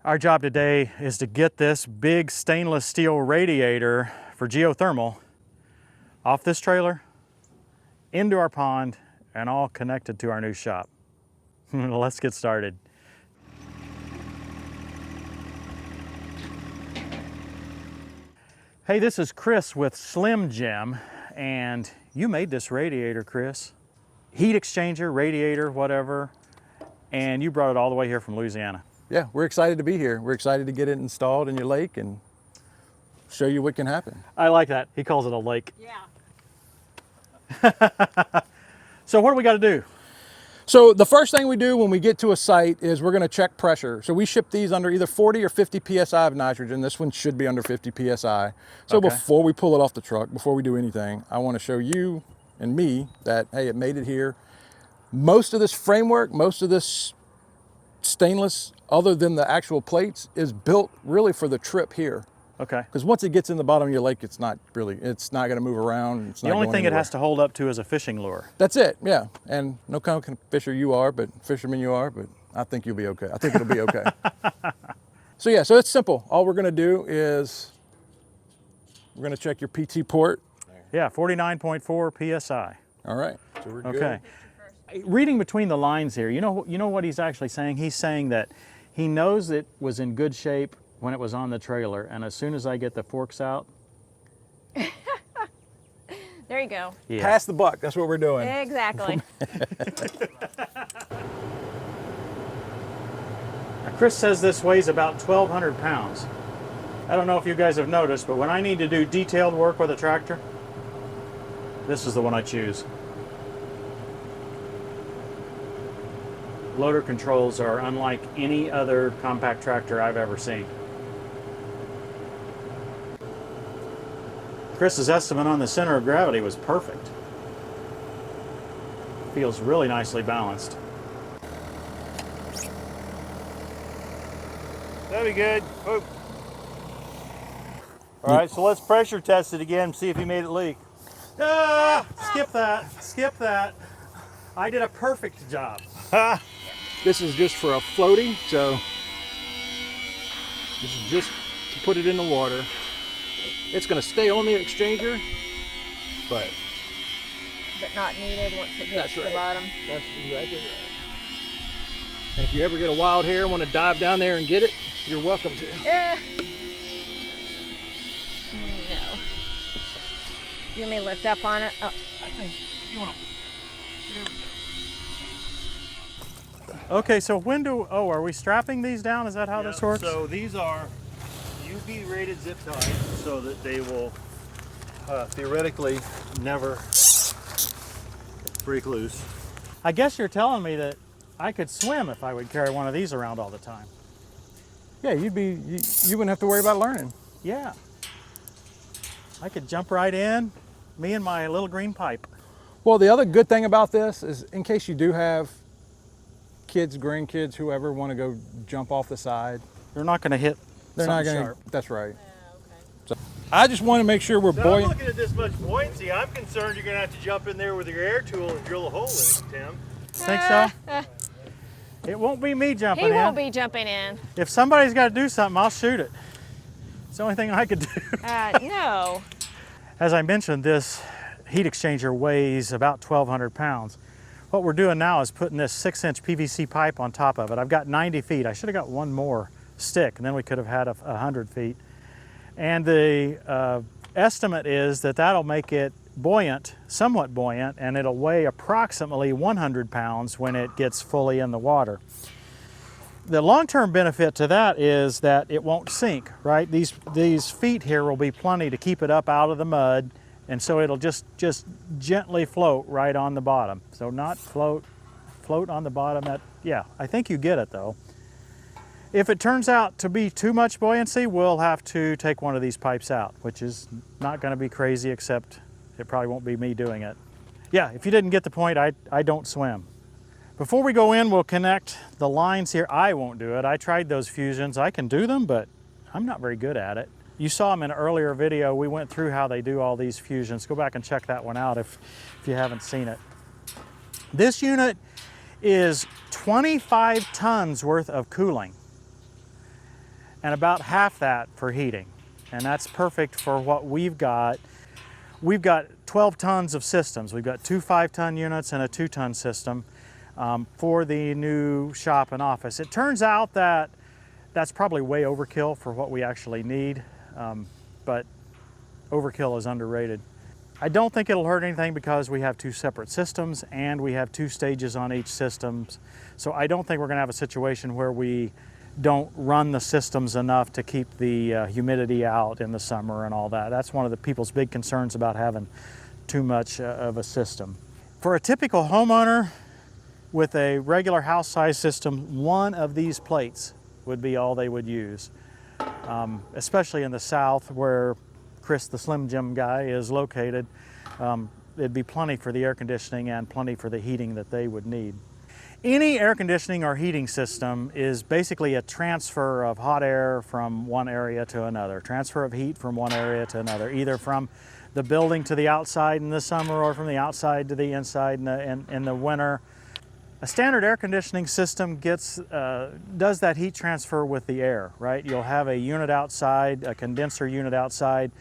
Our job today is to get this big stainless steel radiator for geothermal off this trailer, into our pond, and all connected to our new shop. Let's get started. Hey, this is Chris with Slim Jim, and you made this radiator, Chris. Heat exchanger, radiator, whatever, and you brought it all the way here from Louisiana. Yeah, we're excited to be here. We're excited to get it installed in your lake and show you what can happen. I like that. He calls it a lake. Yeah. So what do we got to do? So the first thing we do when we get to a site is we're going to check pressure. So we ship these under either 40 or 50 PSI of nitrogen. This one should be under 50 PSI. So Okay. Before we pull it off the truck, before we do anything, I want to show you and me that, hey, it made it here. Most of this framework, most of this stainless, other than the actual plates, is built really for the trip here. Okay. Because once it gets in the bottom of your lake, it's not going to move around. It's The not only going thing it anywhere. has to hold up to is a fishing lure. That's it, yeah. And no kind of fisher you are, but fisherman you are, but I think you'll be okay. I think it'll be okay. So yeah, so it's simple. All we're gonna do is we're gonna check your PT port. Yeah, 49.4 PSI. All right, so we're good. Okay. Reading between the lines here, you know what he's actually saying? He's saying that he knows it was in good shape when it was on the trailer, and as soon as I get the forks out. There you go. Yeah. Pass the buck, that's what we're doing. Exactly. Now, Chris says this weighs about 1,200 pounds. I don't know if you guys have noticed, but when I need to do detailed work with a tractor, this is the one I choose. Loader controls are unlike any other compact tractor I've ever seen. Chris's estimate on the center of gravity was perfect. Feels really nicely balanced. That'd be good. Whoop. All right, so let's pressure test it again, see if he made it leak. Ah, skip that, skip that. I did a perfect job. This is just for a floating, so this is just to put it in the water. It's gonna stay on the exchanger, but not needed once it gets to the bottom. that's exactly right. And if you ever get a wild hair and want to dive down there and get it, you're welcome to. No. You want me to lift up on it? Oh. I think you want to. Okay, so are we strapping these down? Is that how this works? So these are UV rated zip ties so that they will theoretically never break loose. I guess you're telling me that I could swim if I would carry one of these around all the time. Yeah, you wouldn't have to worry about learning. Yeah. I could jump right in, me and my little green pipe. Well, the other good thing about this is in case you do have kids, grandkids, whoever want to go jump off the side, They're not going to hit they're not something going sharp. to. That's right. Okay. So I just want to make sure we're So I'm buoyant. looking at this much buoyancy, I'm concerned you're gonna have to jump in there with your air tool and drill a hole in it, Tim. Think so? It won't be me jumping He in. won't be jumping in. If somebody's got to do something, I'll shoot it. It's the only thing I could do. No. As I mentioned, this heat exchanger weighs about 1,200 pounds. What we're doing now is putting this 6-inch PVC pipe on top of it. I've got 90 feet. I should have got one more stick, and then we could have had 100 feet. And the estimate is that that'll make it buoyant, somewhat buoyant, and it'll weigh approximately 100 pounds when it gets fully in the water. The long-term benefit to that is that it won't sink, right? These feet here will be plenty to keep it up out of the mud, and so it'll just gently float right on the bottom. So not float on the bottom. Yeah, I think you get it though. If it turns out to be too much buoyancy, we'll have to take one of these pipes out, which is not going to be crazy, except it probably won't be me doing it. Yeah, if you didn't get the point, I don't swim. Before we go in, we'll connect the lines here. I won't do it. I tried those fusions. I can do them, but I'm not very good at it. You saw them in an earlier video. We went through how they do all these fusions. Go back and check that one out if you haven't seen it. This unit is 25 tons worth of cooling. and about half that for heating. And that's perfect for what we've got. We've got 12 tons of systems. We've got two 5-ton units and a 2-ton system for the new shop and office. It turns out that that's probably way overkill for what we actually need, but overkill is underrated. I don't think it'll hurt anything because we have 2 separate systems and we have 2 stages on each system. So I don't think we're gonna have a situation where we don't run the systems enough to keep the humidity out in the summer and all that. That's one of the people's big concerns about having too much of a system. For a typical homeowner with a regular house size system, one of these plates would be all they would use, especially in the south where Chris the Slim Jim guy is located. It'd be plenty for the air conditioning and plenty for the heating that they would need. Any air conditioning or heating system is basically a transfer of hot air from one area to another, transfer of heat from one area to another, either from the building to the outside in the summer or from the outside to the inside in the winter. A standard air conditioning system does that heat transfer with the air, right? You'll have a unit outside, a condenser unit outside.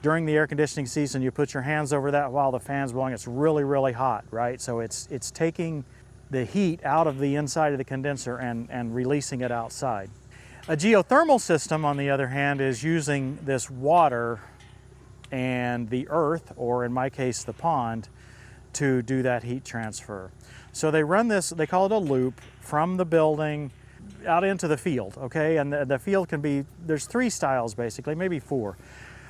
During the air conditioning season, you put your hands over that while the fan's blowing. It's really, really hot, right? So it's taking the heat out of the inside of the condenser and releasing it outside. A geothermal system, on the other hand, is using this water and the earth, or in my case, the pond, to do that heat transfer. So they run this, they call it a loop, from the building out into the field, okay? And the field can be, there's 3 styles basically, maybe 4.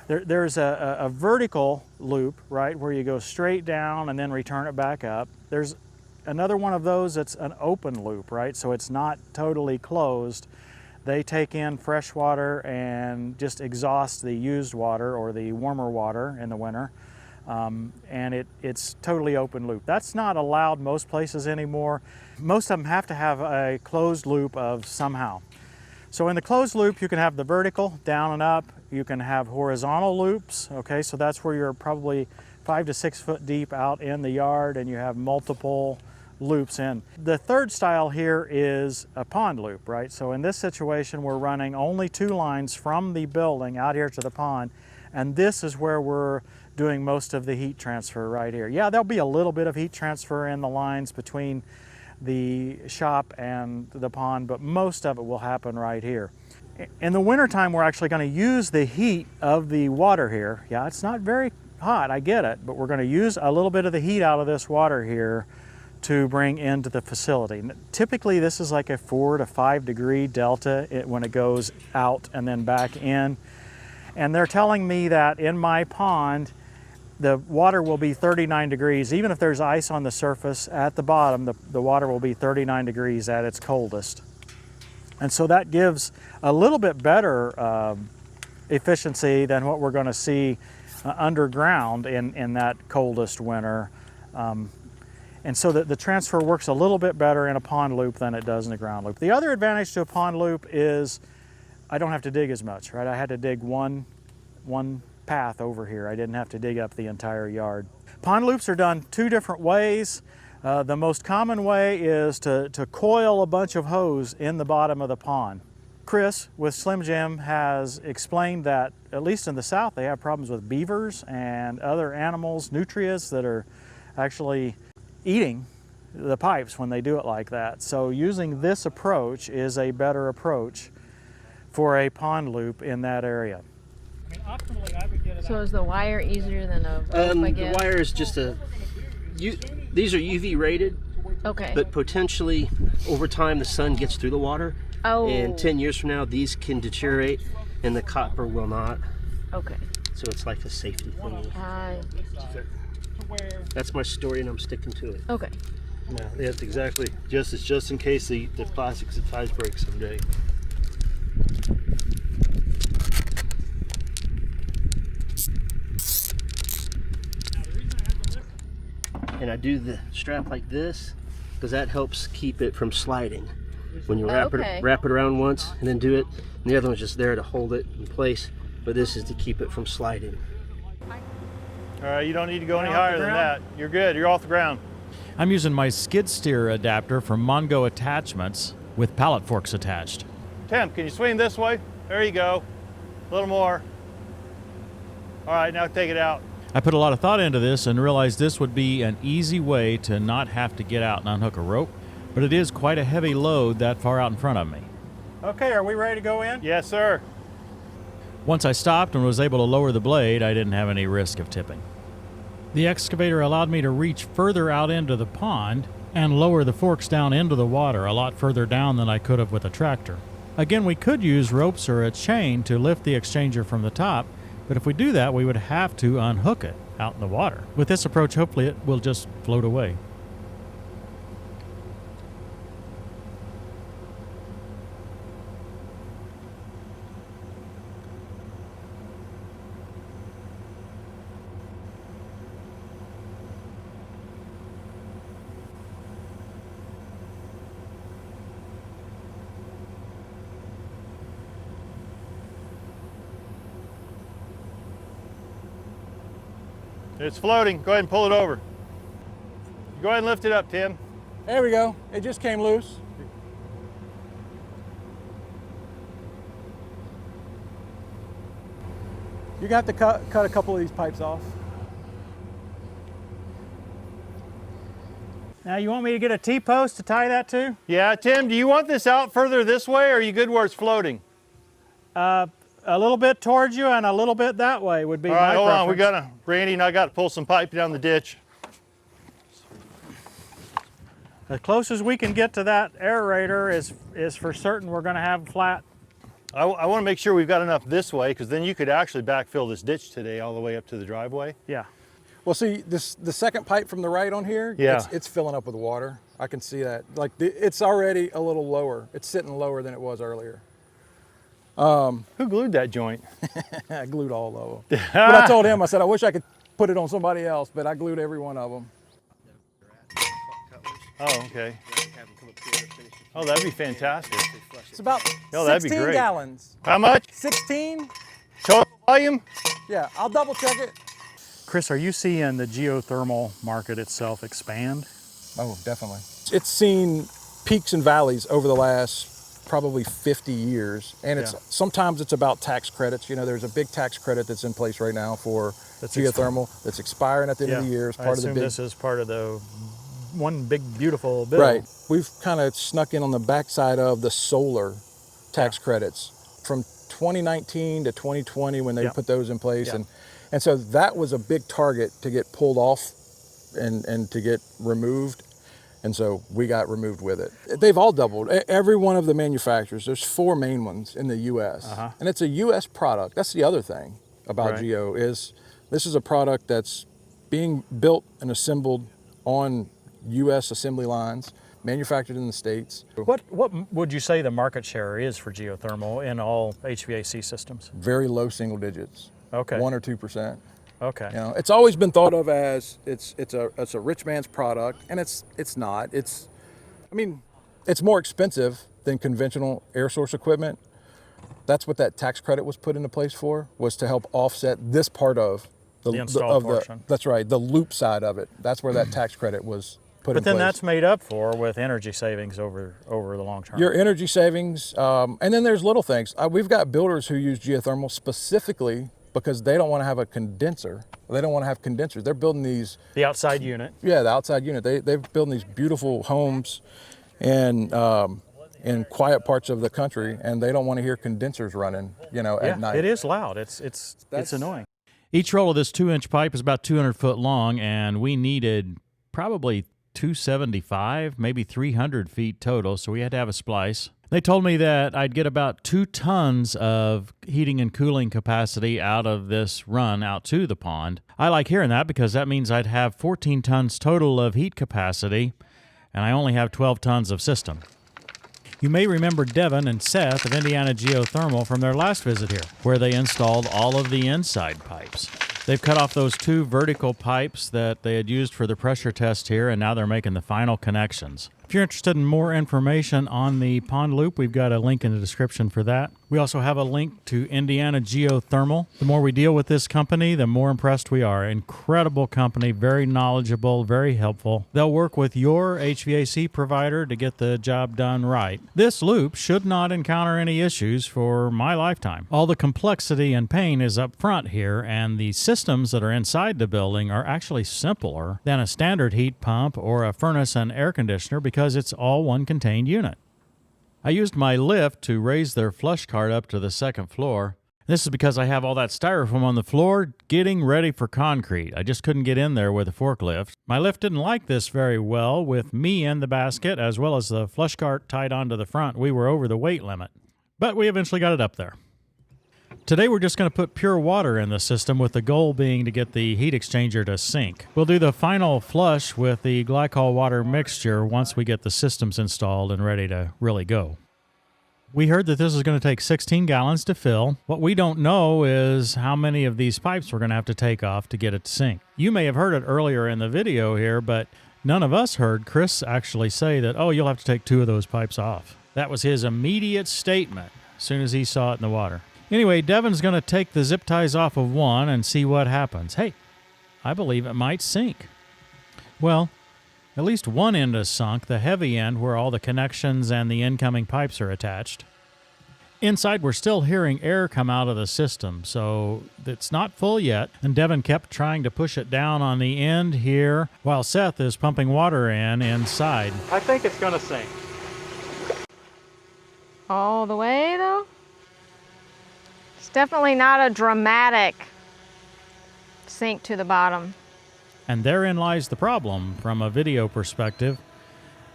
There's a vertical loop, right, where you go straight down and then return it back up. There's another one of those that's an open loop, right? So it's not totally closed. They take in fresh water and just exhaust the used water or the warmer water in the winter. And it's totally open loop. That's not allowed most places anymore. Most of them have to have a closed loop of somehow. So in the closed loop, you can have the vertical, down and up. You can have horizontal loops, okay? So that's where you're probably 5 to 6 foot deep out in the yard and you have multiple loops in. The third style here is a pond loop, right? So in this situation, we're running only 2 lines from the building out here to the pond, and this is where we're doing most of the heat transfer right here. Yeah, there'll be a little bit of heat transfer in the lines between the shop and the pond, but most of it will happen right here. In the wintertime, we're actually going to use the heat of the water here. Yeah, it's not very hot, I get it, but we're going to use a little bit of the heat out of this water here to bring into the facility. Typically, this is like a 4 to 5 degree delta when it goes out and then back in. And they're telling me that in my pond, the water will be 39 degrees. Even if there's ice on the surface at the bottom, the water will be 39 degrees at its coldest. And so that gives a little bit better efficiency than what we're going to see underground in that coldest winter. And so the transfer works a little bit better in a pond loop than it does in a ground loop. The other advantage to a pond loop is I don't have to dig as much, right? I had to dig one path over here. I didn't have to dig up the entire yard. Pond loops are done 2 different ways. The most common way is to coil a bunch of hose in the bottom of the pond. Chris with Slim Jim has explained that, at least in the south, they have problems with beavers and other animals, nutrias that are actually eating the pipes when they do it like that. So using this approach is a better approach for a pond loop in that area. I mean, optimally, I would get it So is the wire easier than a rope, I guess? The wire is just these are UV rated, Okay. but potentially over time the sun gets through the water. Oh. And 10 years from now, these can deteriorate and the copper will not. Okay. So it's like a safety thing. That's my story and I'm sticking to it. Okay. Yeah, that's exactly. Just in case the plastic ties break someday. And I do the strap like this because that helps keep it from sliding. When you wrap it around once and then do it, and the other one's just there to hold it in place, but this is to keep it from sliding. All right, you don't need to go any higher than that. You're good, you're off the ground. I'm using my skid steer adapter from Mongo Attachments with pallet forks attached. Tim, can you swing this way? There you go. A little more. All right, now take it out. I put a lot of thought into this and realized this would be an easy way to not have to get out and unhook a rope, but it is quite a heavy load that far out in front of me. Okay, are we ready to go in? Yes, sir. Once I stopped and was able to lower the blade, I didn't have any risk of tipping. The excavator allowed me to reach further out into the pond and lower the forks down into the water a lot further down than I could have with a tractor. Again, we could use ropes or a chain to lift the exchanger from the top, but if we do that, we would have to unhook it out in the water. With this approach, hopefully it will just float away. It's floating. Go ahead and pull it over. Go ahead and lift it up, Tim. There we go. It just came loose. You got to cut a couple of these pipes off. Now you want me to get a T-post to tie that to? Yeah, Tim, do you want this out further this way, or are you good where it's floating? A little bit towards you and a little bit that way would be All right, my hold on. preference. Randy and I got to pull some pipe down the ditch. The closest we can get to that aerator is for certain we're going to have flat. I want to make sure we've got enough this way, because then you could actually backfill this ditch today all the way up to the driveway. Yeah. Well, see, the second pipe from the right on here, Yeah. it's filling up with water. I can see that. Like, it's already a little lower. It's sitting lower than it was earlier. Who glued that joint? I glued all of them. But I told him, I said, I wish I could put it on somebody else, but I glued every one of them. Oh, okay. Oh, that'd be fantastic. It's about Oh, that'd be 16 great. gallons. How much? 16? Total volume? Yeah, I'll double check it. Chris, are you seeing the geothermal market itself expand? Oh, definitely. It's seen peaks and valleys over the last probably 50 years. And sometimes it's about tax credits. You know, there's a big tax credit that's in place right now for geothermal that's expiring at the end of the year as part of the big. This is part of the one big beautiful bill. Right. We've kind of snuck in on the backside of the solar tax credits from 2019 to 2020 when they put those in place. Yeah. And so that was a big target to get pulled off and to get removed. And so we got removed with it. They've all doubled. Every one of the manufacturers, there's 4 main ones in the US. And it's a US product. That's the other thing about Geo is this is a product that's being built and assembled on US assembly lines, manufactured in the States. What would you say the market share is for geothermal in all HVAC systems? Very low single digits. Okay. 1 or 2%. Okay. You know, it's always been thought of as it's a rich man's product, and it's not. I mean, it's more expensive than conventional air source equipment. That's what that tax credit was put into place for, was to help offset this part of the installed portion. That's right, the loop side of it. That's where that tax credit was put in place. But then that's made up for with energy savings over the long term. Your energy savings, and then there's little things. We've got builders who use geothermal specifically because they don't want to have a condenser. They don't want to have condensers. They're building these... The outside unit. Yeah, the outside unit. They're building these beautiful homes and in quiet parts of the country, and they don't want to hear condensers running, you know, at night. It is loud. It's annoying. Each roll of this 2-inch pipe is about 200 foot long, and we needed probably 275, maybe 300 feet total, so we had to have a splice. They told me that I'd get about 2 tons of heating and cooling capacity out of this run out to the pond. I like hearing that because that means I'd have 14 tons total of heat capacity, and I only have 12 tons of system. You may remember Devin and Seth of Indiana Geothermal from their last visit here, where they installed all of the inside pipes. They've cut off those 2 vertical pipes that they had used for the pressure test here, and now they're making the final connections. If you're interested in more information on the pond loop, we've got a link in the description for that. We also have a link to Indiana Geothermal. The more we deal with this company, the more impressed we are. Incredible company, very knowledgeable, very helpful. They'll work with your HVAC provider to get the job done right. This loop should not encounter any issues for my lifetime. All the complexity and pain is up front here, and the systems that are inside the building are actually simpler than a standard heat pump or a furnace and air conditioner because it's all one contained unit. I used my lift to raise their flush cart up to the second floor. This is because I have all that styrofoam on the floor getting ready for concrete. I just couldn't get in there with a forklift. My lift didn't like this very well. With me in the basket as well as the flush cart tied onto the front, we were over the weight limit. But we eventually got it up there. Today we're just going to put pure water in the system with the goal being to get the heat exchanger to sink. We'll do the final flush with the glycol water mixture once we get the systems installed and ready to really go. We heard that this is going to take 16 gallons to fill. What we don't know is how many of these pipes we're going to have to take off to get it to sink. You may have heard it earlier in the video here, but none of us heard Chris actually say that, oh, you'll have to take 2 of those pipes off. That was his immediate statement as soon as he saw it in the water. Anyway, Devin's going to take the zip ties off of one and see what happens. Hey, I believe it might sink. Well, at least one end is sunk, the heavy end where all the connections and the incoming pipes are attached. Inside, we're still hearing air come out of the system, so it's not full yet, and Devin kept trying to push it down on the end here while Seth is pumping water in inside. I think it's going to sink. All the way, though? It's definitely not a dramatic sink to the bottom. And therein lies the problem from a video perspective.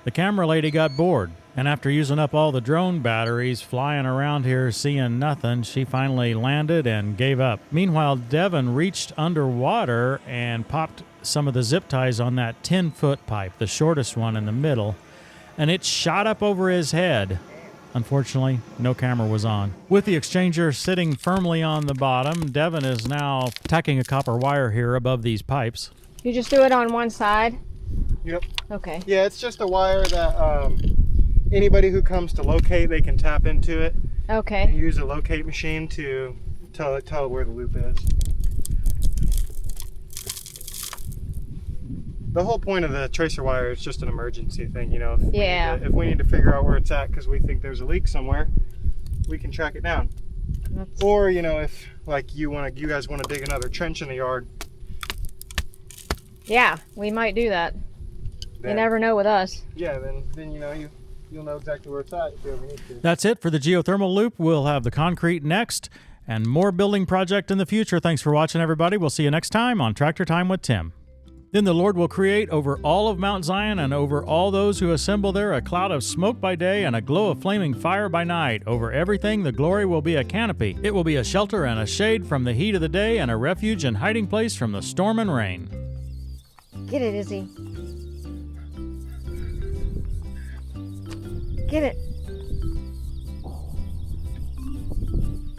The camera lady got bored, and after using up all the drone batteries flying around here seeing nothing, she finally landed and gave up. Meanwhile, Devin reached underwater and popped some of the zip ties on that 10-foot pipe, the shortest one in the middle, and it shot up over his head. Unfortunately, no camera was on. With the exchanger sitting firmly on the bottom, Devin is now tacking a copper wire here above these pipes. You just do it on one side? Yep. Okay. Yeah, it's just a wire that anybody who comes to locate, they can tap into it. Okay. And use a locate machine to tell it where the loop is. The whole point of the tracer wire is just an emergency thing, you know. If we need to figure out where it's at because we think there's a leak somewhere, we can track it down. Or, you know, if like you guys want to dig another trench in the yard. Yeah, we might do that. Then, you never know with us. Yeah, then you know you'll know exactly where it's at if you ever need to. That's it for the geothermal loop. We'll have the concrete next and more building project in the future. Thanks for watching, everybody. We'll see you next time on Tractor Time with Tim. Then the Lord will create over all of Mount Zion and over all those who assemble there a cloud of smoke by day and a glow of flaming fire by night. Over everything the glory will be a canopy. It will be a shelter and a shade from the heat of the day and a refuge and hiding place from the storm and rain. Get it, Izzy. Get it.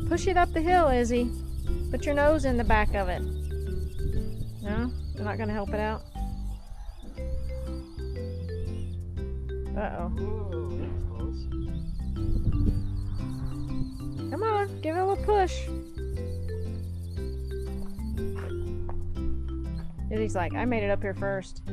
Push it up the hill, Izzy. Put your nose in the back of it. No? You're not going to help it out? Uh-oh. Come on, give it a little push. Izzy's like, I made it up here first.